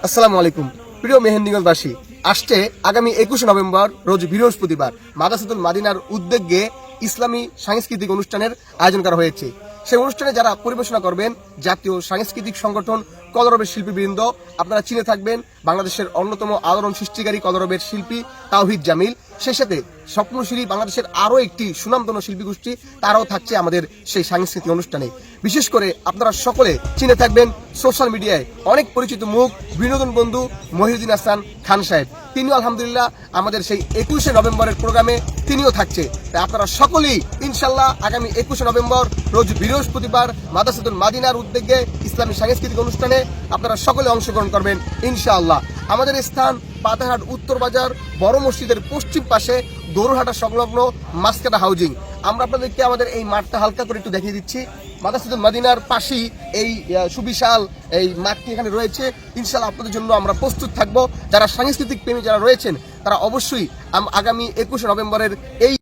আসসালামু আলাইকুম প্রিয় মেহেন্দিগঞ্জবাসী। আসছে আগামী 21 নভেম্বর রোজ বৃহস্পতিবার মাদ্রাসাতুল মাদিনার উদ্যোগে ইসলামী সাংস্কৃতিক অনুষ্ঠানের আয়োজন করা হয়েছে। সেই অনুষ্ঠানে যারা পরিবেশনা করবেন জাতীয় সাংস্কৃতিক সংগঠন কলরবের শিল্পীবৃন্দ, আপনারা চিনে থাকবেন বাংলাদেশের অন্যতম আলোড়ন সৃষ্টিকারী কলরবের শিল্পী তাওহিদ জামিল। সেই সাথে স্বপ্নশ্রী বাংলাদেশের আরও একটি সুনামধন্য শিল্পী গোষ্ঠী, তারাও থাকছে আমাদের সেই সাংস্কৃতিক অনুষ্ঠানে। বিশেষ করে আপনারা সকলে চিনে থাকবেন সোশ্যাল মিডিয়ায় অনেক পরিচিত মুখ বিনোদন বন্ধু মহিউদ্দিন হাসান খান সাহেব। তিনিও আলহামদুলিল্লাহ আমাদের সেই 21শে নভেম্বরের প্রোগ্রামে তিনিও থাকছে। তাই আপনারা সকলেই ইনশাল্লাহ আগামী 21শে নভেম্বর রোজ বৃহস্পতিবার মাদ্রাসাতুল মাদিনার উদ্যোগে ইসলামী সাংস্কৃতিক অনুষ্ঠানে আপনারা সকলে অংশগ্রহণ করবেন ইনশাআল্লাহ। আমাদের স্থান পাতাহাট উত্তর বাজার বড় মসজিদের পশ্চিম পাশে দৌড়হাটা সংলগ্ন মাসকাটা হাউজিং। আমরা আপনাদেরকে আমাদের এই মাঠটা হালকা করে একটু দেখিয়ে দিচ্ছি। মাদ্রাসাতুল মাদিনার পাশেই এই সুবিশাল এই মাঠটি এখানে রয়েছে। ইনশাআল্লাহ আপনাদের জন্য আমরা প্রস্তুত থাকব। যারা সাংস্কৃতিক প্রেমী যারা রয়েছেন তারা অবশ্যই আগামী 21শে নভেম্বরের এই